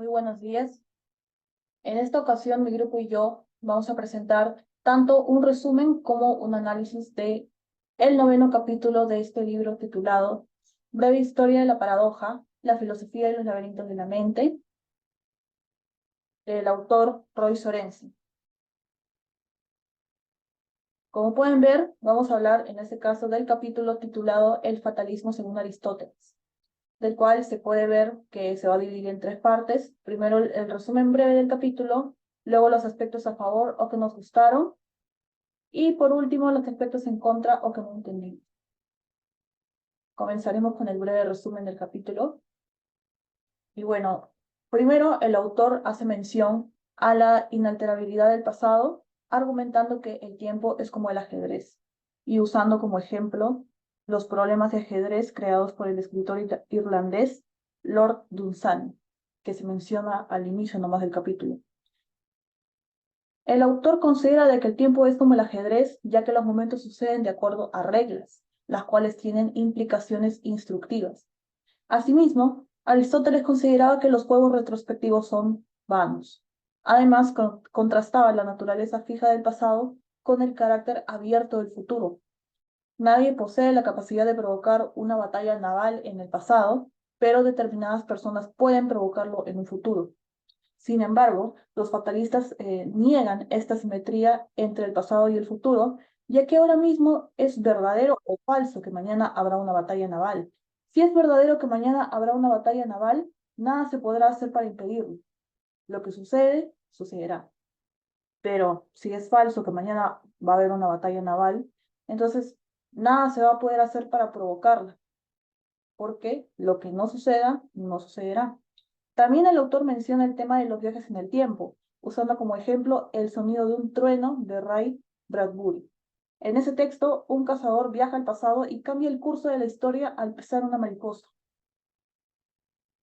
Muy buenos días. En esta ocasión, mi grupo y yo vamos a presentar tanto un resumen como un análisis de el noveno capítulo de este libro titulado Breve Historia de la Paradoja, la filosofía y los laberintos de la mente, del autor Roy Sorensen. Como pueden ver, vamos a hablar en este caso del capítulo titulado El fatalismo según Aristóteles, del cual se puede ver que se va a dividir en tres partes. Primero el resumen breve del capítulo, luego los aspectos a favor o que nos gustaron, y por último los aspectos en contra o que no entendimos. Comenzaremos con el breve resumen del capítulo. Y bueno, primero el autor hace mención a la inalterabilidad del pasado, argumentando que el tiempo es como el ajedrez, y usando como ejemplo los problemas de ajedrez creados por el escritor irlandés Lord Dunsany, que se menciona al inicio nomás del capítulo. El autor considera de que el tiempo es como el ajedrez, ya que los momentos suceden de acuerdo a reglas, las cuales tienen implicaciones instructivas. Asimismo, Aristóteles consideraba que los juegos retrospectivos son vanos. Además, contrastaba la naturaleza fija del pasado con el carácter abierto del futuro. Nadie posee la capacidad de provocar una batalla naval en el pasado, pero determinadas personas pueden provocarlo en un futuro. Sin embargo, los fatalistas niegan esta simetría entre el pasado y el futuro, ya que ahora mismo es verdadero o falso que mañana habrá una batalla naval. Si es verdadero que mañana habrá una batalla naval, nada se podrá hacer para impedirlo. Lo que sucede, sucederá. Pero si es falso que mañana va a haber una batalla naval, entonces nada se va a poder hacer para provocarla, porque lo que no suceda, no sucederá. También el autor menciona el tema de los viajes en el tiempo, usando como ejemplo el sonido de un trueno de Ray Bradbury. En ese texto, un cazador viaja al pasado y cambia el curso de la historia al pisar una mariposa.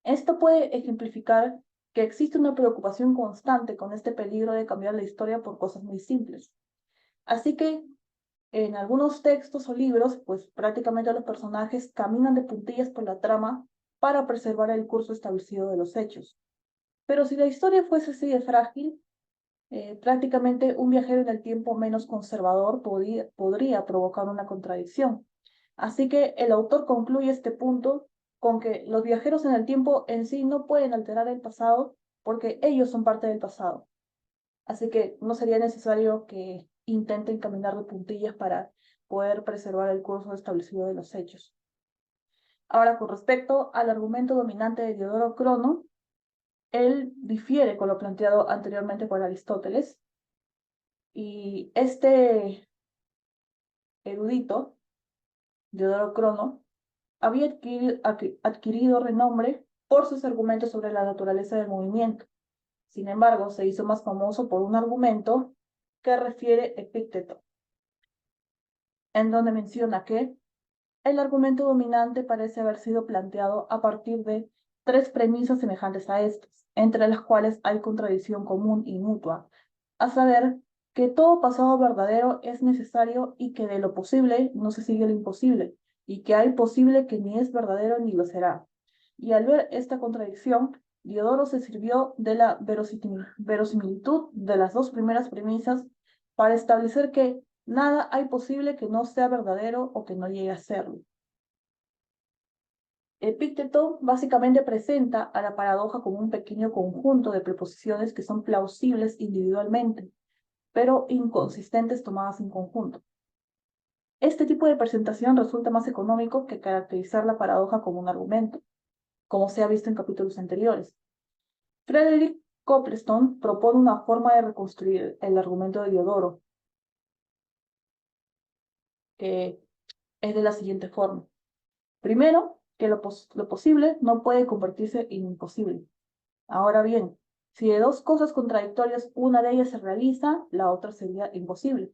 Esto puede ejemplificar que existe una preocupación constante con este peligro de cambiar la historia por cosas muy simples. Así que en algunos textos o libros, pues prácticamente los personajes caminan de puntillas por la trama para preservar el curso establecido de los hechos. Pero si la historia fuese así de frágil, prácticamente un viajero en el tiempo menos conservador podría provocar una contradicción. Así que el autor concluye este punto con que los viajeros en el tiempo en sí no pueden alterar el pasado porque ellos son parte del pasado. Así que no sería necesario que intenten caminar de puntillas para poder preservar el curso establecido de los hechos. Ahora, con respecto al argumento dominante de Diodoro Crono, él difiere con lo planteado anteriormente por Aristóteles, y este erudito, Diodoro Crono, había adquirido renombre por sus argumentos sobre la naturaleza del movimiento. Sin embargo, se hizo más famoso por un argumento que refiere Epicteto, en donde menciona que el argumento dominante parece haber sido planteado a partir de tres premisas semejantes a estas, entre las cuales hay contradicción común y mutua, a saber, que todo pasado verdadero es necesario y que de lo posible no se sigue lo imposible, y que hay posible que ni es verdadero ni lo será. Y al ver esta contradicción, Diodoro se sirvió de la verosimilitud de las dos primeras premisas para establecer que nada hay posible que no sea verdadero o que no llegue a serlo. Epicteto básicamente presenta a la paradoja como un pequeño conjunto de preposiciones que son plausibles individualmente, pero inconsistentes tomadas en conjunto. Este tipo de presentación resulta más económico que caracterizar la paradoja como un argumento, como se ha visto en capítulos anteriores. Frederick Coplestone propone una forma de reconstruir el argumento de Diodoro, que es de la siguiente forma. Primero, que lo posible no puede convertirse en imposible. Ahora bien, si de dos cosas contradictorias una de ellas se realiza, la otra sería imposible.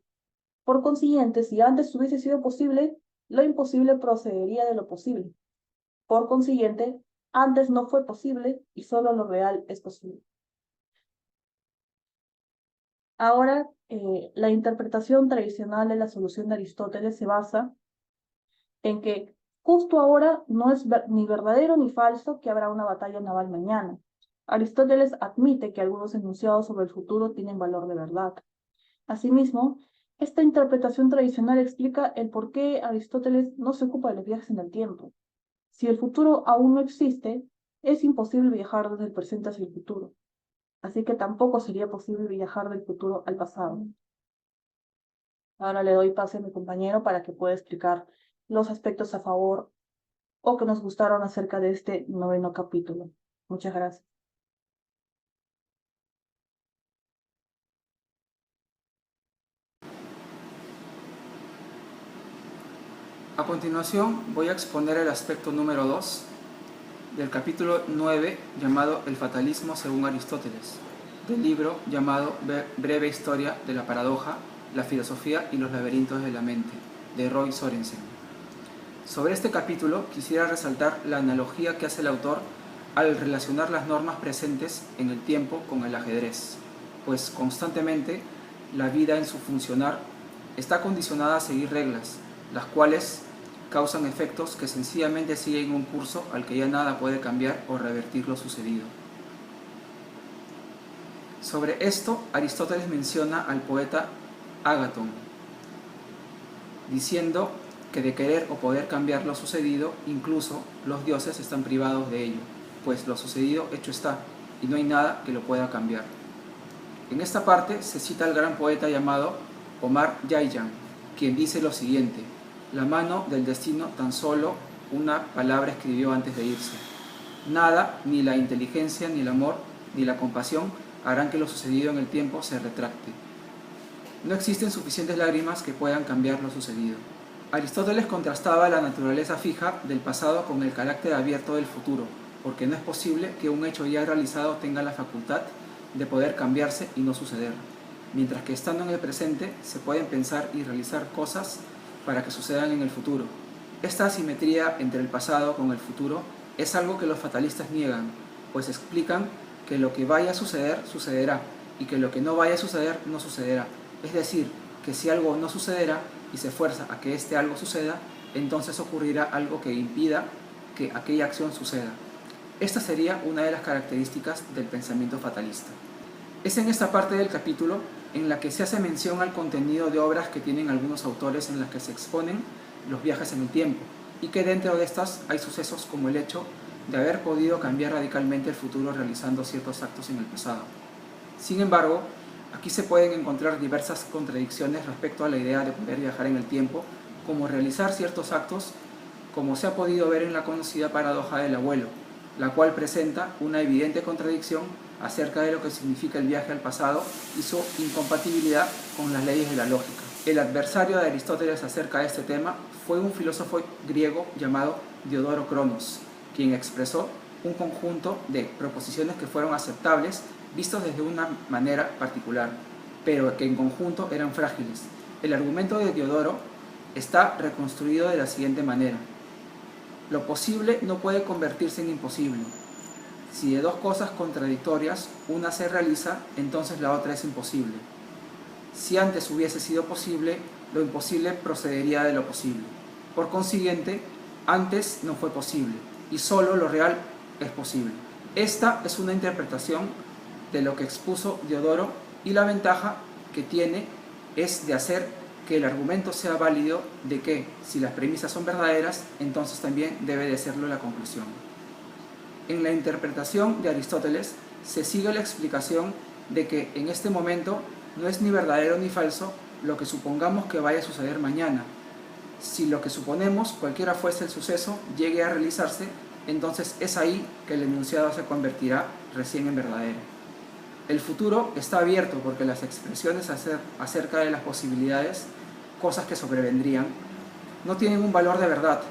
Por consiguiente, si antes hubiese sido posible, lo imposible procedería de lo posible. Por consiguiente, antes no fue posible y solo lo real es posible. Ahora, la interpretación tradicional de la solución de Aristóteles se basa en que justo ahora no es ni verdadero ni falso que habrá una batalla naval mañana. Aristóteles admite que algunos enunciados sobre el futuro tienen valor de verdad. Asimismo, esta interpretación tradicional explica el por qué Aristóteles no se ocupa de los viajes en el tiempo. Si el futuro aún no existe, es imposible viajar desde el presente hacia el futuro. Así que tampoco sería posible viajar del futuro al pasado. Ahora le doy pase a mi compañero para que pueda explicar los aspectos a favor o que nos gustaron acerca de este 9º capítulo. Muchas gracias. A continuación voy a exponer el aspecto número 2 del capítulo 9 llamado El fatalismo según Aristóteles, del libro llamado Breve historia de la paradoja, la filosofía y los laberintos de la mente, de Roy Sorensen. Sobre este capítulo quisiera resaltar la analogía que hace el autor al relacionar las normas presentes en el tiempo con el ajedrez, pues constantemente la vida en su funcionar está condicionada a seguir reglas, las cuales causan efectos que sencillamente siguen un curso al que ya nada puede cambiar o revertir lo sucedido. Sobre esto, Aristóteles menciona al poeta Ágatón, diciendo que de querer o poder cambiar lo sucedido, incluso los dioses están privados de ello, pues lo sucedido hecho está, y no hay nada que lo pueda cambiar. En esta parte se cita al gran poeta llamado Omar Khayyam, quien dice lo siguiente: la mano del destino tan solo una palabra escribió antes de irse. Nada, ni la inteligencia, ni el amor, ni la compasión harán que lo sucedido en el tiempo se retracte. No existen suficientes lágrimas que puedan cambiar lo sucedido. Aristóteles contrastaba la naturaleza fija del pasado con el carácter abierto del futuro, porque no es posible que un hecho ya realizado tenga la facultad de poder cambiarse y no suceder, mientras que estando en el presente se pueden pensar y realizar cosas para que sucedan en el futuro. Esta asimetría entre el pasado con el futuro es algo que los fatalistas niegan, pues explican que lo que vaya a suceder, sucederá, y que lo que no vaya a suceder, no sucederá. Es decir, que si algo no sucederá y se fuerza a que este algo suceda, entonces ocurrirá algo que impida que aquella acción suceda. Esta sería una de las características del pensamiento fatalista. Es en esta parte del capítulo en la que se hace mención al contenido de obras que tienen algunos autores en las que se exponen los viajes en el tiempo, y que dentro de estas hay sucesos como el hecho de haber podido cambiar radicalmente el futuro realizando ciertos actos en el pasado. Sin embargo, aquí se pueden encontrar diversas contradicciones respecto a la idea de poder viajar en el tiempo, como realizar ciertos actos, como se ha podido ver en la conocida paradoja del abuelo, la cual presenta una evidente contradicción acerca de lo que significa el viaje al pasado y su incompatibilidad con las leyes de la lógica. El adversario de Aristóteles acerca de este tema fue un filósofo griego llamado Diodoro Cronos, quien expresó un conjunto de proposiciones que fueron aceptables vistos desde una manera particular, pero que en conjunto eran frágiles. El argumento de Diodoro está reconstruido de la siguiente manera: lo posible no puede convertirse en imposible. Si de dos cosas contradictorias una se realiza, entonces la otra es imposible. Si antes hubiese sido posible, lo imposible procedería de lo posible. Por consiguiente, antes no fue posible, y solo lo real es posible. Esta es una interpretación de lo que expuso Diodoro, y la ventaja que tiene es de hacer que el argumento sea válido de que, si las premisas son verdaderas, entonces también debe de serlo la conclusión. En la interpretación de Aristóteles se sigue la explicación de que en este momento no es ni verdadero ni falso lo que supongamos que vaya a suceder mañana. Si lo que suponemos, cualquiera fuese el suceso, llegue a realizarse, entonces es ahí que el enunciado se convertirá recién en verdadero. El futuro está abierto porque las expresiones acerca de las posibilidades, cosas que sobrevendrían, no tienen un valor de verdad.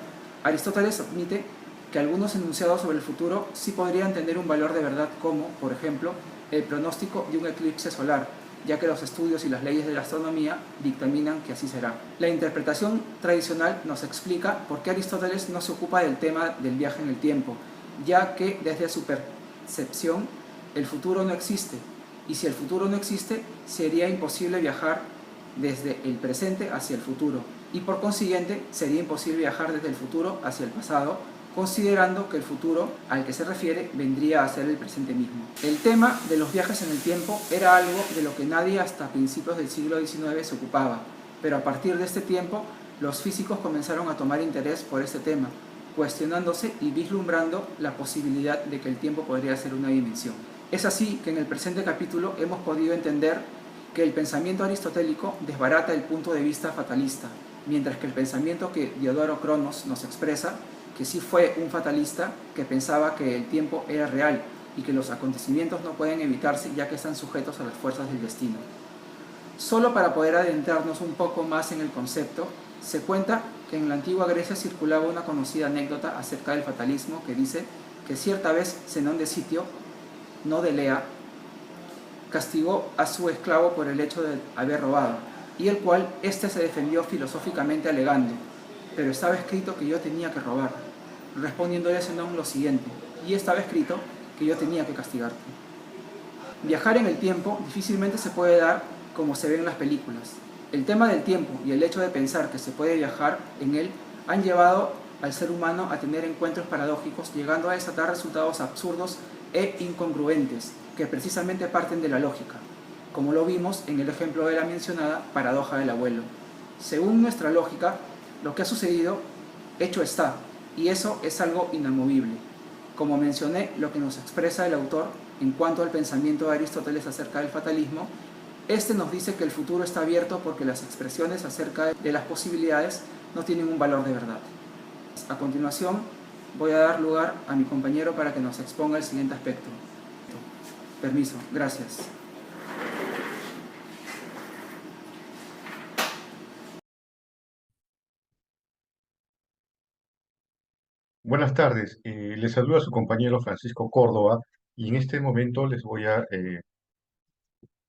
Aristóteles admite que algunos enunciados sobre el futuro sí podrían tener un valor de verdad, como, por ejemplo, el pronóstico de un eclipse solar, ya que los estudios y las leyes de la astronomía dictaminan que así será. La interpretación tradicional nos explica por qué Aristóteles no se ocupa del tema del viaje en el tiempo, ya que desde su percepción el futuro no existe, y si el futuro no existe, sería imposible viajar desde el presente hacia el futuro, y por consiguiente sería imposible viajar desde el futuro hacia el pasado, considerando que el futuro al que se refiere vendría a ser el presente mismo. El tema de los viajes en el tiempo era algo de lo que nadie hasta principios del siglo XIX se ocupaba, pero a partir de este tiempo los físicos comenzaron a tomar interés por este tema, cuestionándose y vislumbrando la posibilidad de que el tiempo podría ser una dimensión. Es así que en el presente capítulo hemos podido entender que el pensamiento aristotélico desbarata el punto de vista fatalista, mientras que el pensamiento que Diodoro Cronos nos expresa, que sí fue un fatalista que pensaba que el tiempo era real y que los acontecimientos no pueden evitarse ya que están sujetos a las fuerzas del destino. Solo para poder adentrarnos un poco más en el concepto, se cuenta que en la antigua Grecia circulaba una conocida anécdota acerca del fatalismo que dice que cierta vez Zenón de Sitio, no de Lea, castigó a su esclavo por el hecho de haber robado, y el cual éste se defendió filosóficamente alegando: pero estaba escrito que yo tenía que robar, respondiéndole a Zenón lo siguiente: y estaba escrito que yo tenía que castigarte. Viajar en el tiempo difícilmente se puede dar como se ve en las películas. El tema del tiempo y el hecho de pensar que se puede viajar en él han llevado al ser humano a tener encuentros paradójicos, llegando a desatar resultados absurdos e incongruentes que precisamente parten de la lógica, como lo vimos en el ejemplo de la mencionada paradoja del abuelo. Según nuestra lógica, lo que ha sucedido, hecho está, y eso es algo inamovible. Como mencioné, lo que nos expresa el autor en cuanto al pensamiento de Aristóteles acerca del fatalismo, este nos dice que el futuro está abierto porque las expresiones acerca de las posibilidades no tienen un valor de verdad. A continuación, voy a dar lugar a mi compañero para que nos exponga el siguiente aspecto. Permiso, gracias. Buenas tardes, les saluda su compañero Francisco Córdoba y en este momento les voy a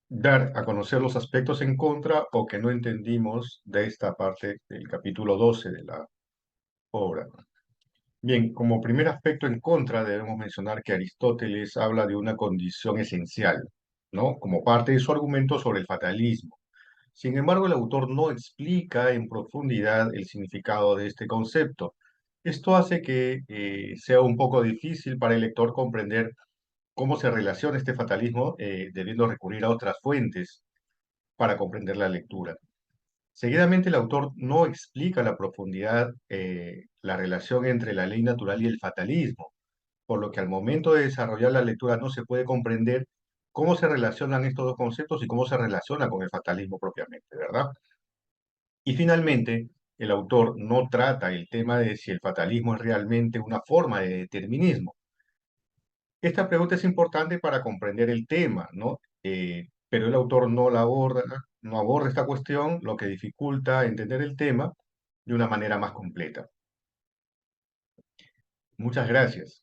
dar a conocer los aspectos en contra o que no entendimos de esta parte del capítulo 12 de la obra. Bien, como primer aspecto en contra debemos mencionar que Aristóteles habla de una condición esencial, ¿no? Como parte de su argumento sobre el fatalismo. Sin embargo, el autor no explica en profundidad el significado de este concepto. Esto hace que sea un poco difícil para el lector comprender cómo se relaciona este fatalismo, debiendo recurrir a otras fuentes para comprender la lectura. Seguidamente, el autor no explica a la profundidad la relación entre la ley natural y el fatalismo, por lo que al momento de desarrollar la lectura no se puede comprender cómo se relacionan estos dos conceptos y cómo se relaciona con el fatalismo propiamente, ¿verdad? Y finalmente, el autor no trata el tema de si el fatalismo es realmente una forma de determinismo. Esta pregunta es importante para comprender el tema, ¿no? Pero el autor no aborda esta cuestión, lo que dificulta entender el tema de una manera más completa. Muchas gracias.